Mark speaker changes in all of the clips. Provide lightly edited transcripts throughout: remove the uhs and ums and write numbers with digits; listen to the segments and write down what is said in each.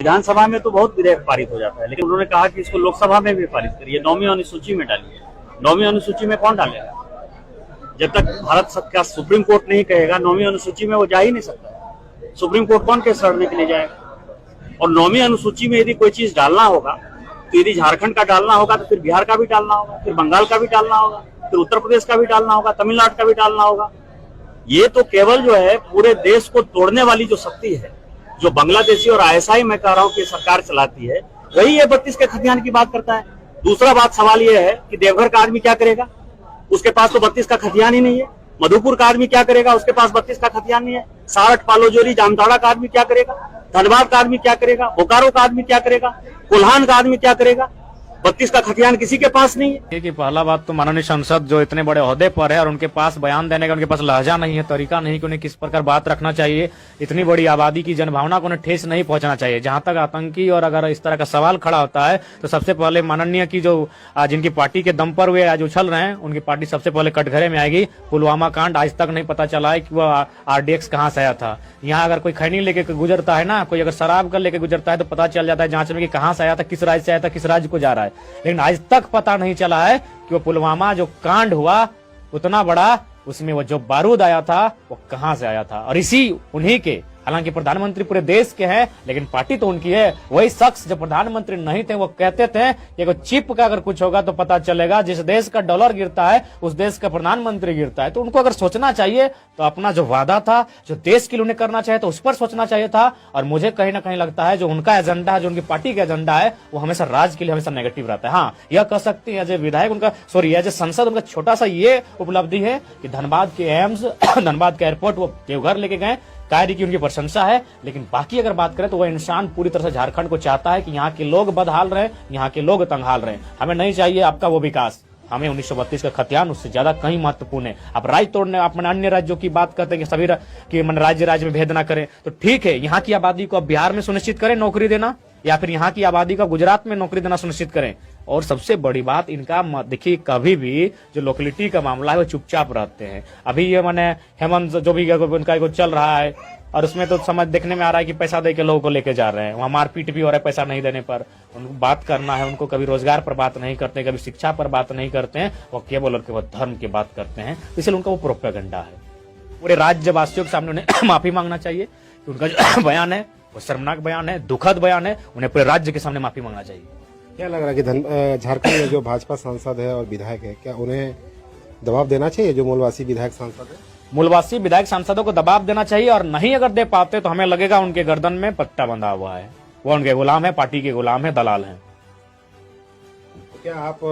Speaker 1: विधानसभा में तो बहुत विधेयक पारित हो जाता है, लेकिन उन्होंने कहा कि इसको लोकसभा में भी पारित करिए, 9वीं अनुसूची में डालिए। 9वीं अनुसूची में कौन डालेगा? जब तक भारत का सुप्रीम कोर्ट नहीं कहेगा 9वीं अनुसूची में, वो जा ही नहीं सकता। सुप्रीम कोर्ट कौन केस लड़ने के लिए जाएगा? और 9वीं अनुसूची में यदि कोई चीज डालना होगा तो यदि झारखंड का डालना होगा तो फिर बिहार का भी डालना होगा, फिर बंगाल का भी डालना होगा, फिर उत्तर प्रदेश का भी डालना होगा, तमिलनाडु का भी डालना होगा। ये तो केवल जो है पूरे देश को तोड़ने वाली जो शक्ति है, जो बांग्लादेशी और आईएसआई मैं कह रहा हूं कि सरकार चलाती है, वही ये 32 के खतियान की बात करता है। दूसरा बात सवाल ये है कि देवघर का आदमी क्या करेगा? उसके पास तो 32 का खतियान ही नहीं है। मधुपुर का आदमी क्या करेगा? उसके पास 32 का खतियान नहीं है। सारठ, पालोजोरी, जामताड़ा का आदमी क्या करेगा? धनबाद का आदमी क्या करेगा? बोकारो का आदमी क्या करेगा? कोल्हान का आदमी क्या करेगा? 32 का खतियान किसी के पास नहीं है।
Speaker 2: कि पहला बात तो माननीय सांसद जो इतने बड़े ओहदे पर है और उनके पास बयान देने का उनके पास लहजा नहीं है, तरीका नहीं कि उन्हें किस प्रकार बात रखना चाहिए। इतनी बड़ी आबादी की जनभावना को उन्हें ठेस नहीं पहुंचाना चाहिए। जहां तक आतंकी और अगर इस तरह का सवाल खड़ा होता है तो सबसे पहले माननीय की जो जिनकी पार्टी के दम पर वे आज उछल रहे हैं, उनकी पार्टी सबसे पहले कटघरे में आएगी। पुलवामा कांड आज तक नहीं पता चला है कि वह RDX कहाँ से आया था। यहाँ अगर कोई खैनी लेके गुजरता है ना, कोई अगर शराब का लेके गुजरता है तो पता चल जाता है जांच में कि कहाँ से आया था, किस राज्य से आया था, किस राज्य को जा रहा है। लेकिन आज तक पता नहीं चला है कि वो पुलवामा जो कांड हुआ उतना बड़ा, उसमें वो जो बारूद आया था वो कहां से आया था। और इसी उन्हीं के, हालांकि प्रधानमंत्री पूरे देश के हैं लेकिन पार्टी तो उनकी है, वही शख्स जब प्रधानमंत्री नहीं थे वो कहते थे कि अगर चिप का अगर कुछ होगा तो पता चलेगा। जिस देश का डॉलर गिरता है उस देश का प्रधानमंत्री गिरता है। तो उनको अगर सोचना चाहिए तो अपना जो वादा था, जो देश के लिए उन्हें करना चाहिए तो उस पर सोचना चाहिए था। और मुझे कहीं ना कहीं लगता है जो उनका एजेंडा है, जो उनकी पार्टी का एजेंडा है, वो हमेशा राज्य के लिए हमेशा नेगेटिव रहता है। हाँ, यह कह सकते हैं एज ए विधायक उनका, सॉरी एज ए संसद उनका छोटा सा ये उपलब्धि है कि धनबाद के एम्स, धनबाद के एयरपोर्ट वो देवघर लेके गए, कार्य की उनकी प्रशंसा है। लेकिन बाकी अगर बात करें तो वह इंसान पूरी तरह से झारखंड को चाहता है कि यहाँ के लोग बदहाल रहे, यहाँ के लोग तंगहाल रहे। हमें नहीं चाहिए आपका वो विकास, हमें 1932 का खतियान उससे ज्यादा कहीं महत्वपूर्ण है। आप राज्य तोड़ने, अपने अन्य राज्यों की बात करते हैं कि सभी कि मन राज्य में भेद ना करें, तो ठीक है, यहाँ की आबादी को अब बिहार में सुनिश्चित करें नौकरी देना, या फिर यहाँ की आबादी को गुजरात में नौकरी देना सुनिश्चित करें। और सबसे बड़ी बात इनका देखिए, कभी भी जो लोकेलिटी का मामला है वो चुपचाप रहते हैं। अभी ये मैंने हेमंत जो भी उनका चल रहा है, और उसमें तो समझ देखने में आ रहा है कि पैसा दे के लोगों को लेके जा रहे हैं, वहां मारपीट भी हो रहा है पैसा नहीं देने पर। उनको बात करना है, उनको कभी रोजगार पर बात नहीं करते, कभी शिक्षा पर बात नहीं करते हैं, वो केवल और केवल धर्म की बात करते हैं। इसलिए उनका वो प्रोपेगेंडा है। पूरे राज्यवासियों के सामने उन्हें माफी मांगना चाहिए कि उनका जो बयान है वो शर्मनाक बयान है, दुखद बयान है, उन्हें पूरे राज्य के सामने माफी मांगना चाहिए।
Speaker 3: क्या लग रहा है कि झारखंड में जो भाजपा सांसद है और विधायक है, क्या उन्हें दबाव देना चाहिए जो मूलवासी विधायक सांसद है?
Speaker 2: मूलवासी विधायक सांसदों को दबाव देना चाहिए, और नहीं अगर दे पाते तो हमें लगेगा उनके गर्दन में पट्टा बंधा हुआ है, वो उनके गुलाम है, पार्टी के गुलाम है, दलाल हैं।
Speaker 3: क्या आप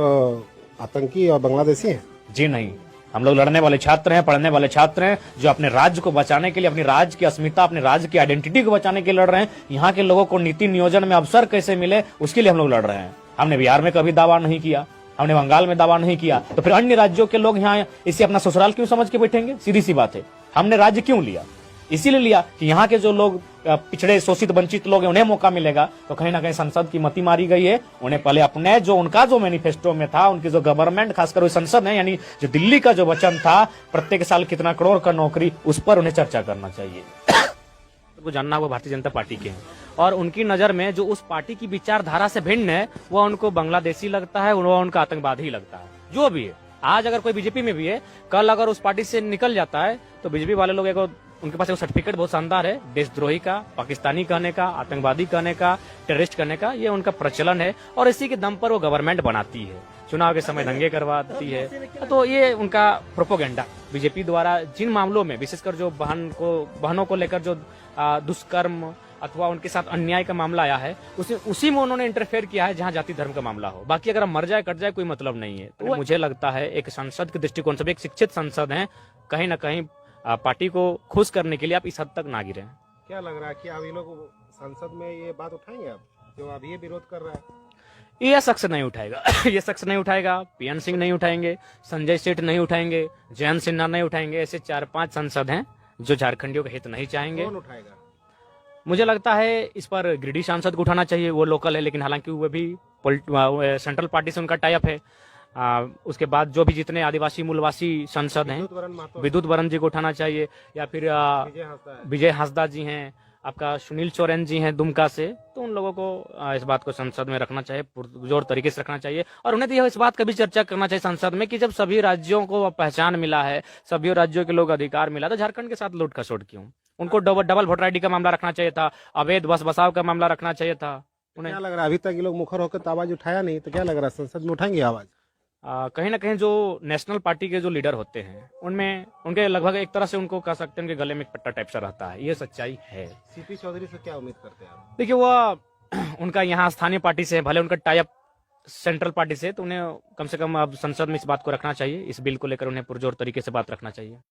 Speaker 3: आतंकी और बांग्लादेशी हैं?
Speaker 2: जी नहीं, हम लोग लड़ने वाले छात्र हैं, पढ़ने वाले छात्र हैं, जो अपने राज्य को बचाने के लिए, अपने राज्य की अस्मिता, अपने राज्य की आइडेंटिटी को बचाने के लिए लड़ रहे हैं। यहाँ के लोगों को नीति नियोजन में अवसर कैसे मिले उसके लिए हम लोग लड़ रहे हैं। हमने बिहार में कभी दावा नहीं किया, हमने बंगाल में दावा नहीं किया, तो फिर अन्य राज्यों के लोग यहाँ इसे अपना ससुराल क्यों समझ के बैठेंगे? सीधी सी बात है। हमने राज्य क्यों लिया? इसीलिए लिया कि यहाँ के जो लोग पिछड़े, शोषित, वंचित लोग हैं उन्हें मौका मिलेगा। तो कहीं ना कहीं संसद की मति मारी गई है। उन्हें पहले अपने जो उनका जो मैनिफेस्टो में था, उनकी जो गवर्नमेंट, खासकर वो संसद है, यानी जो दिल्ली का जो वचन था प्रत्येक साल कितना करोड़ का नौकरी, उस पर उन्हें चर्चा करना चाहिए। वो जानना वो भारतीय जनता पार्टी के हैं, और उनकी नजर में जो उस पार्टी की विचारधारा से भिन्न है वो उनको बांग्लादेशी लगता है, वो उनका आतंकवादी ही लगता है। जो भी है, आज अगर कोई बीजेपी में भी है, कल अगर उस पार्टी से निकल जाता है तो बीजेपी वाले लोग उनके पास एक सर्टिफिकेट बहुत शानदार है, देशद्रोही का, पाकिस्तानी कहने का, आतंकवादी कहने का, टेररिस्ट कहने का, ये उनका प्रचलन है। और इसी के दम पर वो गवर्नमेंट बनाती है, चुनाव के समय दंगे करवाती है। तो ये उनका प्रोपोगेंडा बीजेपी द्वारा जिन मामलों में, विशेषकर जो बहनों को लेकर जो दुष्कर्म अथवा उनके साथ अन्याय का मामला आया है, उसी में उन्होंने इंटरफेयर किया है जहां जाति धर्म का मामला हो। बाकी अगर मर जाए, कट जाए, कोई मतलब नहीं है। तो मुझे लगता है एक सांसद के दृष्टिकोण से, एक शिक्षित सांसद हैं, कहीं ना कहीं पार्टी को खुश करने के लिए आप इस हद तक ना गिरे।
Speaker 3: क्या लग रहा है कि अब ये लोग संसद में ये बात उठाएंगे, अब जो अब ये विरोध कर रहा है?
Speaker 2: ये शख्स नहीं उठाएगा ये शख्स नहीं उठाएगा, PN सिंह नहीं उठाएंगे, संजय सेठ नहीं उठाएंगे, जयंत सिन्हा नहीं उठाएंगे। ऐसे 4-5 सांसद हैं जो झारखंडियों का हित नहीं चाहेंगे।
Speaker 3: कौन उठाएगा?
Speaker 2: मुझे लगता है इस पर गिरिडीह सांसद को उठाना चाहिए, वो लोकल है, लेकिन हालांकि वो भी सेंट्रल पार्टी से उनका टाई अप है। उसके बाद जो भी जितने आदिवासी मूलवासी सांसद हैं, विद्युत वरण जी को उठाना चाहिए, या फिर विजय हांसदा जी हैं, आपका सुनील सोरेन जी हैं दुमका से, तो उन लोगों को इस बात को संसद में रखना चाहिए, पुरजोर तरीके से रखना चाहिए। और उन्हें तो यह इस बात का भी चर्चा करना चाहिए संसद में कि जब सभी राज्यों को पहचान मिला है, सभी राज्यों के लोग अधिकार मिला, तो झारखंड के साथ लूट खसोट क्यों? उनको डबल वोटर आईडी का मामला रखना चाहिए था, अवैध बस बसाव का मामला रखना चाहिए था उन्हें।
Speaker 3: क्या लग रहा है अभी तक ये लोग मुखर होकर तो आवाज उठाया नहीं, तो क्या लग रहा है संसद में उठाएंगे आवाज?
Speaker 2: कहीं ना कहीं जो नेशनल पार्टी के जो लीडर होते हैं उनमें उनके लगभग एक तरह से उनको कह सकते हैं उनके गले में एक पट्टा टाइप सा रहता है, ये सच्चाई है।
Speaker 3: सीपी चौधरी से क्या उम्मीद करते हैं आप?
Speaker 2: देखिए वो उनका यहाँ स्थानीय पार्टी से, भले उनका टाई अप सेंट्रल पार्टी से, तो उन्हें कम से कम अब संसद में इस बात को रखना चाहिए, इस बिल को लेकर उन्हें पुरजोर तरीके से बात रखना चाहिए।